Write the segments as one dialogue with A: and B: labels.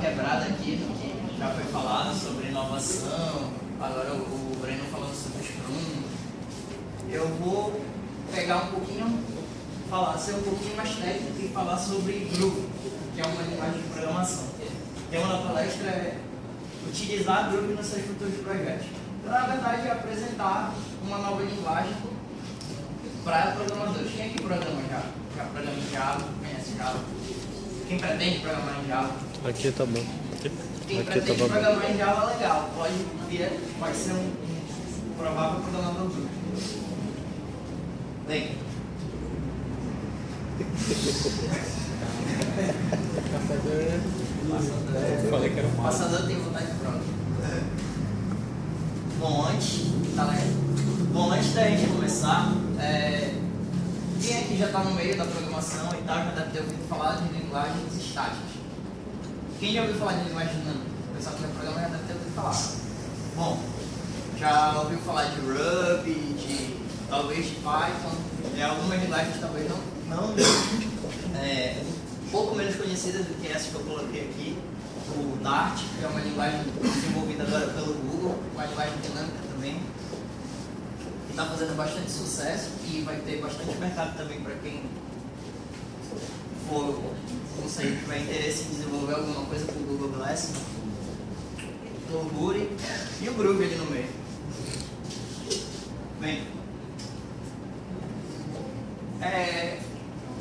A: quebrada aqui do que já foi falado sobre inovação, agora o Breno falando sobre Scrum. Eu vou pegar um pouquinho, ser um pouquinho mais técnico e falar sobre Groovy, que é uma linguagem de programação. O tema da palestra é utilizar Groovy nos seus futuros projetos. Então, na verdade, é apresentar uma nova linguagem para programadores. Quem aqui programa Java? Já programa em Java? Conhece Java? Quem pretende programar em Java?
B: Aqui tá bom.
A: Quem
B: Aqui
A: pretende
B: tá bom.
A: programar em Java, legal. Pode ser um provável programador Groovy. Bem.
B: Falei que era um
A: Passador tem vontade própria. Bom, antes da gente começar, quem aqui já está no meio da programação e tal, já deve ter ouvido falar de linguagens estáticas. Quem já ouviu falar de linguagem dinâmica? O pessoal que já programa já deve ter ouvido falar. Bom, já ouviu falar de Ruby, talvez de Python, algumas linguagens talvez não um pouco menos conhecidas do que essa que eu coloquei aqui. O Dart, que é uma linguagem desenvolvida agora pelo Google, uma linguagem dinâmica também, que está fazendo bastante sucesso e vai ter bastante mercado também para quem for, não sei, tiver interesse em desenvolver alguma coisa com o Google Glass. O Buri e o Groovy ali no meio. Bem,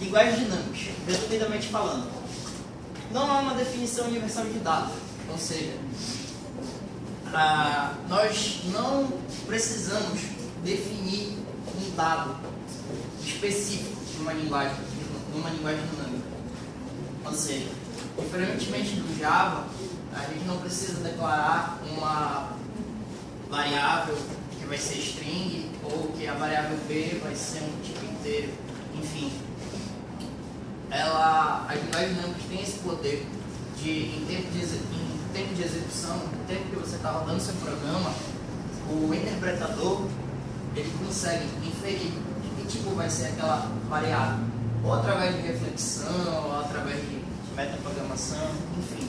A: linguagens dinâmicas, resumidamente falando, não há uma definição universal de dados, ou seja, nós não precisamos definir um dado específico numa linguagem dinâmica. Ou seja, diferentemente do Java, a gente não precisa declarar uma variável que vai ser string ou que a variável b vai ser um tipo inteiro, enfim. As linguagens dinâmicas têm esse poder de, em tempo de execução, no tempo que você está rodando seu programa, o interpretador ele consegue inferir de que tipo vai ser aquela variável, ou através de reflexão, ou através de metaprogramação, enfim,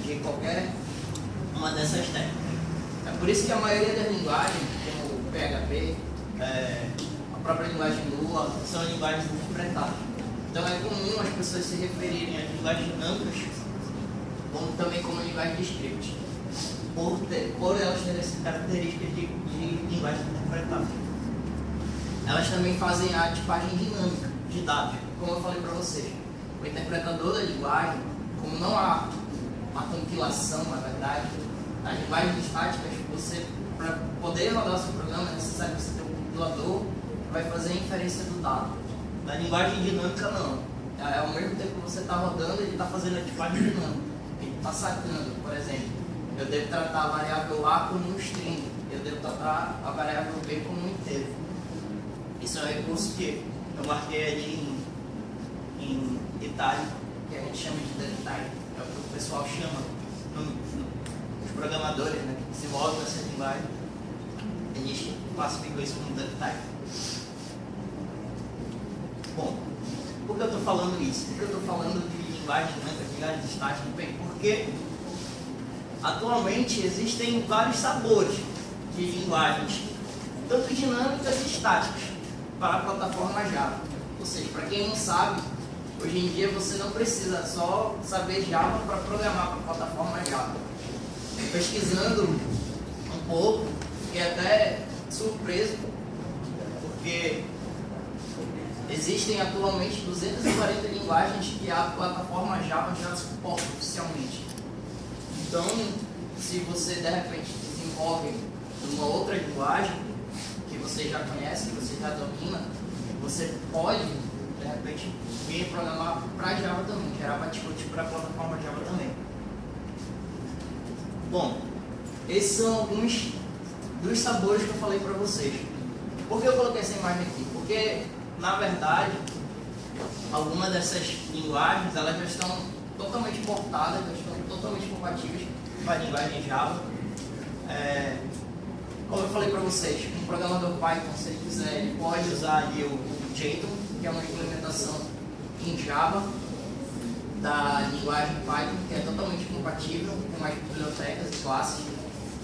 A: de qualquer uma dessas técnicas. É por isso que a maioria das linguagens, como o PHP, a própria linguagem Lua, são linguagens interpretadas. Então é comum as pessoas se referirem às linguagens dinâmicas também como linguagem de script, por elas terem essas características de linguagem interpretável. Elas também fazem a tipagem dinâmica de dados, como eu falei para vocês. O interpretador da linguagem, como não há uma compilação, na verdade, as linguagens estáticas, para poder rodar o seu programa, é necessário você ter um compilador que vai fazer a inferência do dado. Na linguagem dinâmica, não. Ao mesmo tempo que você está rodando, ele está fazendo a tipagem dinâmica. Ele está sacando, por exemplo, eu devo tratar a variável A como um string, eu devo tratar a variável B como um inteiro. Isso é um recurso que eu marquei ali em itálico, que a gente chama de ducktype. É o que o pessoal chama, os programadores, né, que desenvolvem essa linguagem, eles classificam isso como ducktype. Bom, por que eu estou falando isso? Por que eu estou falando de linguagem dinâmica, de linguagem estática? Bem, porque atualmente existem vários sabores de linguagens, tanto dinâmicas e estáticas, para a plataforma Java. Ou seja, para quem não sabe, hoje em dia você não precisa só saber Java para programar para a plataforma Java. Pesquisando um pouco, fiquei até surpreso, porque existem atualmente 240 linguagens que a plataforma Java já suporta oficialmente. Então, se você de repente desenvolve uma outra linguagem que você já conhece, que você já domina, você pode de repente vir programar para Java também, gerar bytecode para a plataforma Java também. Bom, esses são alguns dos sabores que eu falei para vocês. Por que eu coloquei essa imagem aqui? Porque na verdade, algumas dessas linguagens elas já estão totalmente portadas, já estão totalmente compatíveis com a linguagem Java. Como eu falei para vocês, um programador Python, se ele quiser, ele pode usar ali o Jython, que é uma implementação em Java. da linguagem Python, que é totalmente compatível com as bibliotecas e classes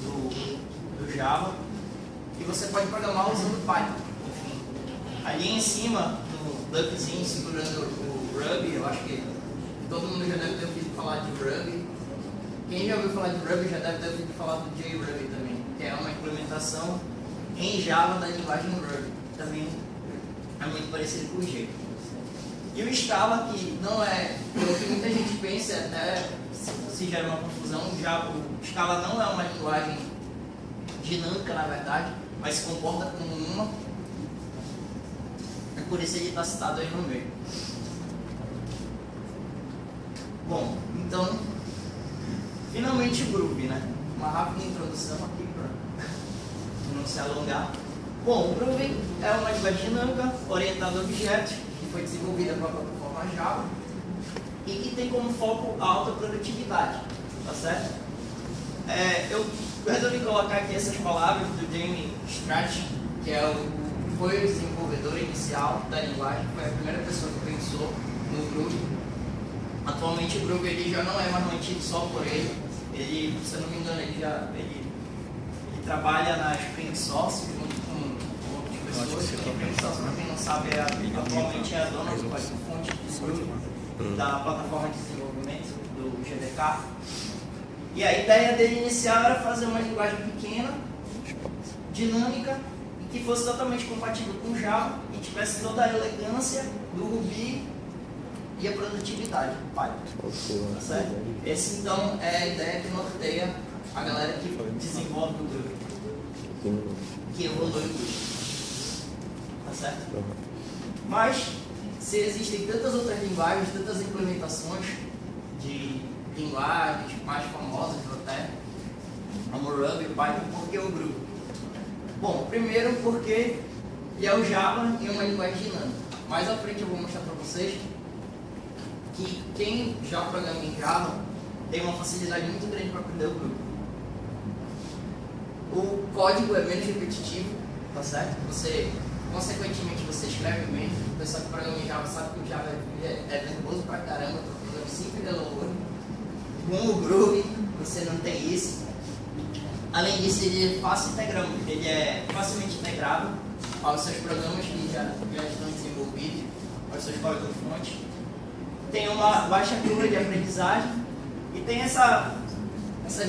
A: do Java, e você pode programar usando Python. Enfim, ali em cima, no duckzinho segurando o Ruby, eu acho que todo mundo já deve ter ouvido falar de Ruby. Quem já ouviu falar de Ruby já deve ter ouvido falar do JRuby também, que é uma implementação em Java da linguagem Ruby. Também é muito parecido com o G. E o Scala, que não é, pelo que muita gente pensa, até se gera uma confusão, o Scala não é uma linguagem dinâmica, na verdade, mas se comporta como uma. É por isso ele está citado aí no meio. Bom, então, finalmente o Groovy, né? Uma rápida introdução aqui para não se alongar. Bom, o Groovy é uma linguagem dinâmica orientada a objetos, que foi desenvolvida para a plataforma Java e que tem como foco a alta produtividade, tá certo? Eu resolvi colocar aqui essas palavras do Jamie Strachan, que foi o desenvolvedor inicial da linguagem, foi a primeira pessoa que pensou no Groovy. Atualmente o Groovy ele já não é mais mantido só por ele, se eu não me engano, ele trabalha na Spring Source junto com outras pessoas. Spring Source, para quem não sabe, atualmente é a dona do código-fonte do Groovy, da plataforma de desenvolvimento do GDK. E a ideia dele inicial era fazer uma linguagem pequena, dinâmica, e que fosse totalmente compatível com Java e tivesse toda a elegância do Ruby e a produtividade do Python. Tá certo? Essa então é a ideia que norteia a galera que desenvolve o Groovy, que evolui o Groovy. Tá certo? Mas, se existem tantas outras linguagens, tantas implementações de linguagens mais famosas até, como o Ruby, o Python, por que o Groovy? Bom, primeiro porque ele é o Java em uma linguagem dinâmica. Mais à frente eu vou mostrar para vocês que quem já programa em Java tem uma facilidade muito grande para aprender o Groovy. O código é menos repetitivo, tá certo? Consequentemente, você escreve menos. O pessoal que programa em Java sabe que o Java é nervoso pra caramba, tô programa 5 de louro. Com o Groovy, você não tem isso. Além disso, ele é facilmente integrado aos seus programas que já estão desenvolvidos, aos seus códigos-fontes. Tem uma baixa curva de aprendizagem e tem essas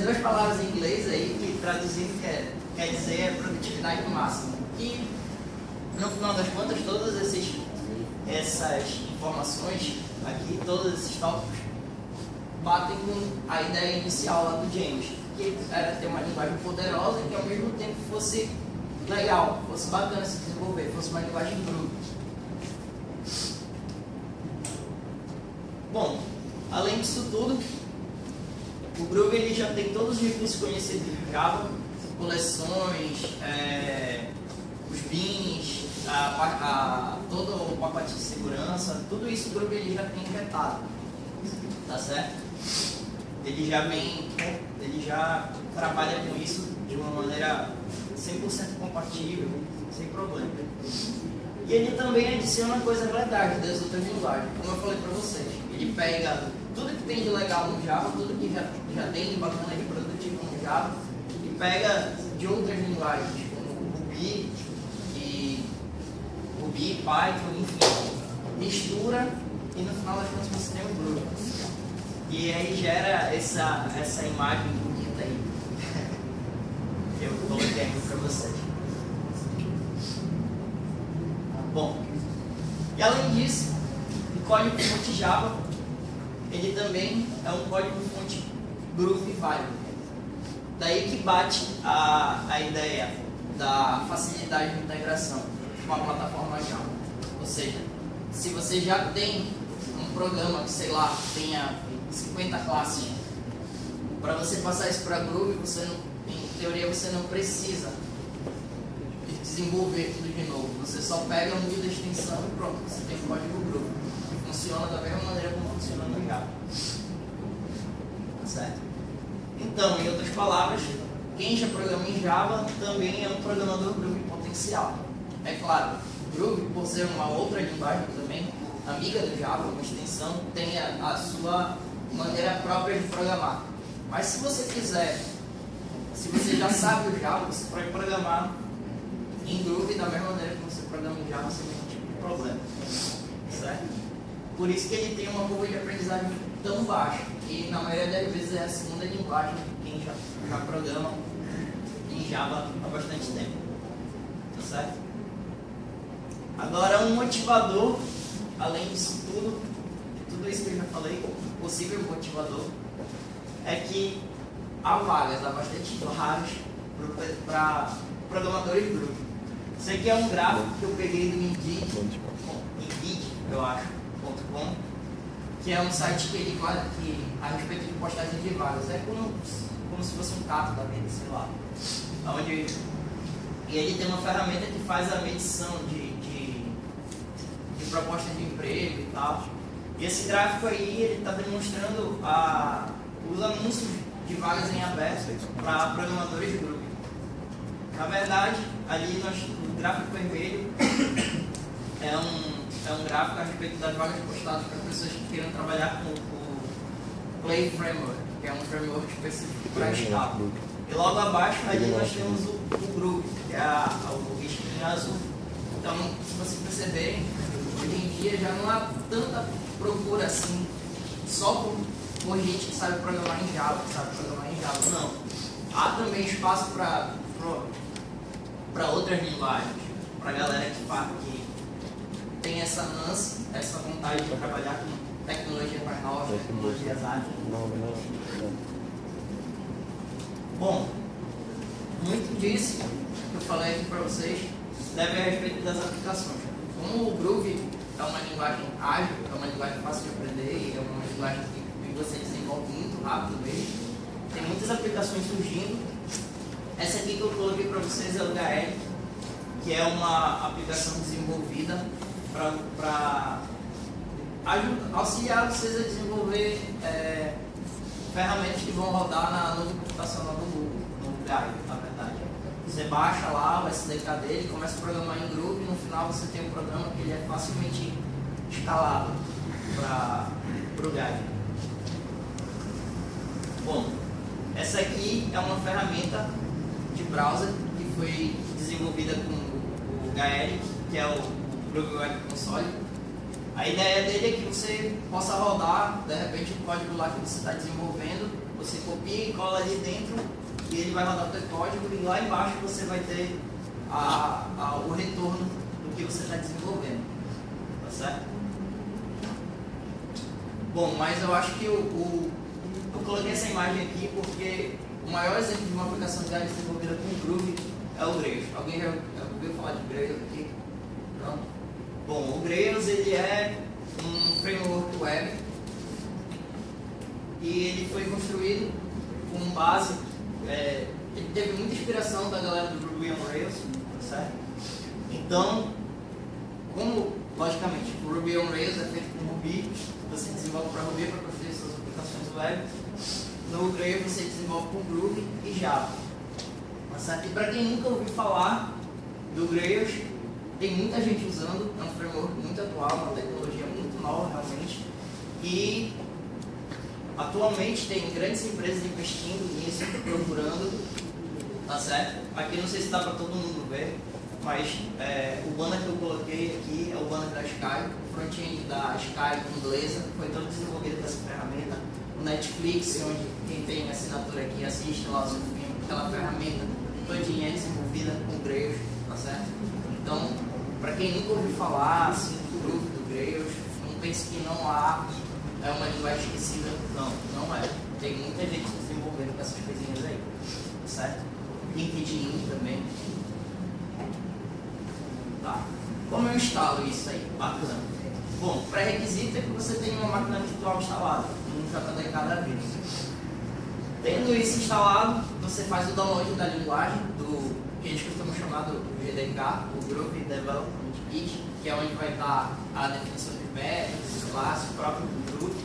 A: duas palavras em inglês aí que traduzindo quer dizer produtividade máxima. E no final das contas, todas essas informações aqui, todos esses tópicos batem com a ideia inicial lá do James, que era ter uma linguagem poderosa e que ao mesmo tempo fosse legal, fosse bacana se desenvolver, fosse uma linguagem Groovy. Bom, além disso tudo, o Groovy ele já tem todos os recursos conhecidos de Java, coleções, os bins, todo o pacote de segurança, tudo isso o Groovy ele já tem injetado, tá certo? Ele já trabalha com isso de uma maneira 100% compatível, sem problema. E ele também adiciona coisas legais das outras linguagens, como eu falei para vocês. Ele pega tudo que tem de legal no Java, tudo que já tem de bacana de produtivo no Java, e pega de outras linguagens, como Ruby, Python, enfim, mistura e no final das contas você tem o Groovy. E aí gera essa imagem bonita aí. Eu coloquei aqui para vocês. Bom, e além disso, o código-fonte Java, ele também é um código-fonte Groovy válido. Daí que bate a ideia da facilidade de integração com a plataforma Java. Ou seja, se você já tem um programa que, sei lá, tenha 50 classes, para você passar isso para Groovy, em teoria você não precisa desenvolver tudo de novo. Você só pega, muda a extensão e pronto, você tem o código Groovy. Funciona da mesma maneira como funciona no Java. Tá certo? Então, em outras palavras, quem já programa em Java também é um programador Groovy potencial. É claro, Groovy, por ser uma outra linguagem também, amiga do Java, uma extensão, tem a sua maneira própria de programar. Mas se você quiser, se você já sabe o Java, você pode programar em Groovy da mesma maneira que você programa em Java sem nenhum tipo de problema. Certo? Por isso que ele tem uma curva de aprendizagem tão baixa. E na maioria das vezes é a segunda linguagem de quem já programa em Java há bastante tempo. Tá certo? Agora, um motivador, além disso tudo, de tudo isso que eu já falei, o possível motivador, é que há vagas, há bastante vagas para programadores de grupo. Isso aqui é um gráfico que eu peguei do Indeed, eu acho, .com, que é um site que ele fala que, a respeito de postagem de vagas, é como se fosse um cato da vida, sei lá. E ele tem uma ferramenta que faz a medição de proposta de emprego e tal. E esse gráfico aí, ele está demonstrando os anúncios de vagas em aberto para programadores de grupo. Na verdade, ali no gráfico vermelho é um gráfico a respeito das vagas postadas para pessoas que queiram trabalhar com o Play Framework, que é um framework específico para Java. E logo abaixo ali nós temos o Groovy, que é o risquinho azul. Então, se vocês perceberem, hoje em dia já não há tanta procura assim, só por gente que sabe programar em Java, não. Há também espaço para outras linguagens, para a galera que tem essa ânsia, essa vontade de trabalhar com tecnologias mais novas, tecnologias ágeis. Bom, muito disso que eu falei aqui para vocês deve a respeito das aplicações. Como o Groovy é uma linguagem ágil, é uma linguagem fácil de aprender, é uma linguagem que você desenvolve muito rápido mesmo, tem muitas aplicações surgindo. Essa aqui que eu coloquei para vocês é o HL, que é uma aplicação desenvolvida para auxiliar vocês a desenvolver ferramentas que vão rodar na nuvem computacional do Google, no Drive, na verdade. Você baixa lá o SDK dele, começa a programar em Groovy e no final você tem um programa que ele é facilmente escalável para o Drive. Bom, essa aqui é uma ferramenta de browser que foi desenvolvida com o GAL, que é o Groovy Web Console. A ideia dele é que você possa rodar, de repente, o código lá que você está desenvolvendo, você copia e cola ali dentro e ele vai rodar o seu código e lá embaixo você vai ter o retorno do que você está desenvolvendo. Tá certo? Bom, mas eu acho que eu coloquei essa imagem aqui porque o maior exemplo de uma aplicação de desenvolvida com Groovy é o Grails. Alguém já ouviu falar de Grails aqui? Não? Bom, o Grails ele é um framework web e ele foi construído com base, ele teve muita inspiração da galera do Ruby on Rails, tá certo? Então, como, logicamente, o Ruby on Rails é feito com Ruby, você desenvolve para Ruby para construir suas aplicações web. No Grails você desenvolve com Groovy e Java. Tá certo? E para quem nunca ouviu falar do Grails, tem muita gente usando, é um framework muito atual, uma tecnologia muito nova realmente. E atualmente tem grandes empresas investindo nisso, procurando, tá certo? Aqui não sei se dá para todo mundo ver, mas o banner que eu coloquei aqui é o banner da Sky, o front-end da Sky inglesa, foi todo desenvolvido com essa ferramenta. O Netflix, onde quem tem assinatura aqui assiste lá o seu filme, aquela ferramenta todinha é desenvolvida com Grails, tá certo? Então, para quem nunca ouviu falar assim, do grupo do Grails, não pense que não há, é uma linguagem esquecida. Não é. Tem muita gente desenvolvendo com essas coisinhas aí, certo? LinkedIn também. Tá. Como eu instalo isso aí? Bacana. Bom, pré-requisito é que você tenha uma máquina virtual instalada, um JDK da vida. Tendo isso instalado, você faz o download da linguagem, do que eles costumam chamar do GDK, o Groovy Development Kit, que é onde vai estar a definição de métodos, classes, o próprio Groovy.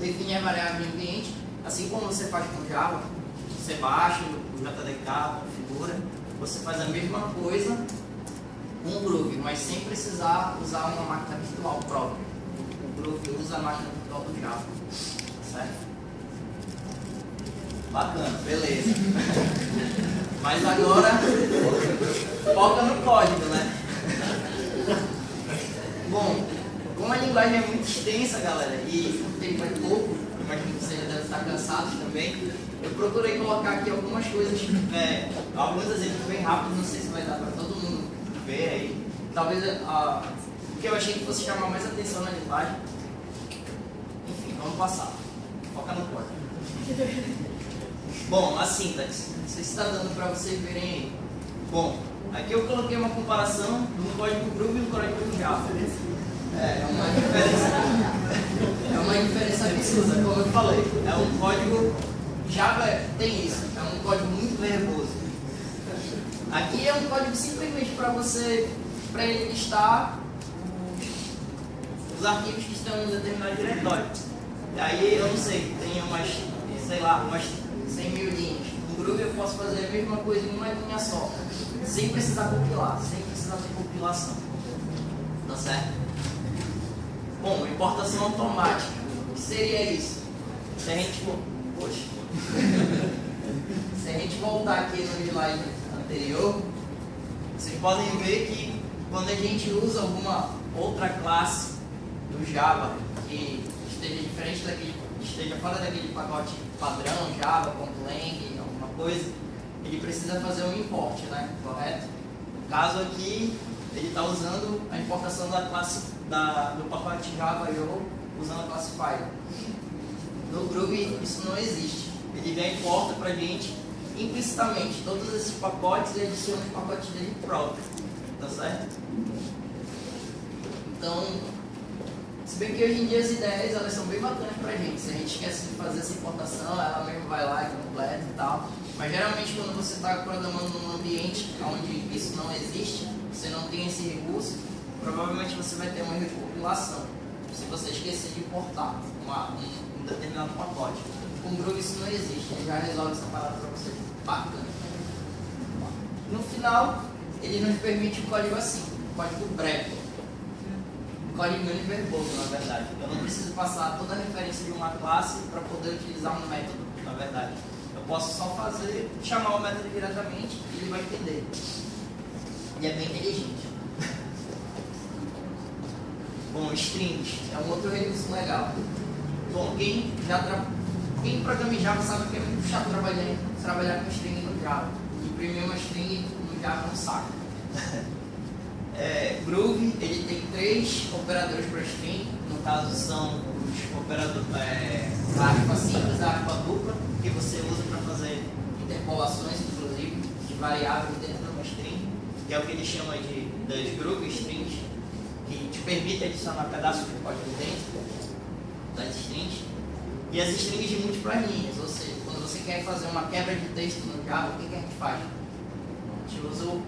A: Define a variável em ambiente, assim como você faz com Java, você baixa o JDK, configura, você faz a mesma coisa com o Groove, mas sem precisar usar uma máquina virtual própria. O Groove usa a máquina virtual do Java, certo? Bacana, beleza. Mas agora, foca no código, né? Bom, como a linguagem é muito extensa, galera, e o tempo é pouco, imagino que vocês devem estar cansados também, eu procurei colocar aqui algumas coisas, alguns exemplos bem rápidos, não sei se vai dar para todo mundo ver aí. Talvez o que eu achei que fosse chamar mais atenção na linguagem. Enfim, vamos passar. Foca no código. Bom, a sintaxe. Não sei se está dando para vocês verem aí. Bom, aqui eu coloquei uma comparação do código Groove e do código Java. É uma diferença absurda, como eu falei. É um código... Java tem isso, é um código muito verboso. Aqui é um código simplesmente para ele listar os arquivos que estão em um determinado diretório. E aí eu não sei, tem umas 100 mil linhas. No Groove eu posso fazer a mesma coisa em uma linha só, sem precisar compilar, sem precisar ter compilação. Tá certo? Bom, importação automática. O que seria isso? Se a gente for... Poxa. Se a gente voltar aqui no slide anterior, vocês podem ver que quando a gente usa alguma outra classe do Java que esteja fora daquele pacote padrão, Java.lang, alguma coisa, ele precisa fazer um import, né? Correto? No caso aqui, ele está usando a importação da classe do pacote Java usando a classe file. No Groove isso não existe. Ele já importa para a gente implicitamente todos esses pacotes e adiciona os pacotes dele próprio. Tá certo? Então, se bem que hoje em dia as ideias elas são bem bacanas para a gente. Se a gente esquece de fazer essa importação, ela mesmo vai lá e completa e tal. Mas geralmente quando você está programando num ambiente onde isso não existe, você não tem esse recurso, provavelmente você vai ter uma recompilação. Se você esquecer de importar um determinado pacote. Com o Groove isso não existe, ele já resolve essa parada para você. Bacana. No final, ele nos permite um código assim, um código breve. Um código univerboso, na verdade. Eu não preciso passar toda a referência de uma classe para poder utilizar um método, na verdade. Eu posso só chamar o método diretamente e ele vai entender. E é bem inteligente. Bom, strings é um outro recurso legal. Bom, quem programa em Java sabe que é muito chato trabalhar com string no Java. Imprimir uma string no Java é um saco. Groove, ele tem 3 operadores para string. No caso são os operadores a aspa simples, a aspa dupla, que você usa para fazer interpolações, inclusive, de variáveis dentro de uma string, que é o que ele chama das Groove strings, que te permite adicionar pedaços de código dentro das strings. E as strings de múltiplas linhas, ou seja, quando você quer fazer uma quebra de texto no Java, o que a gente faz? A gente usa o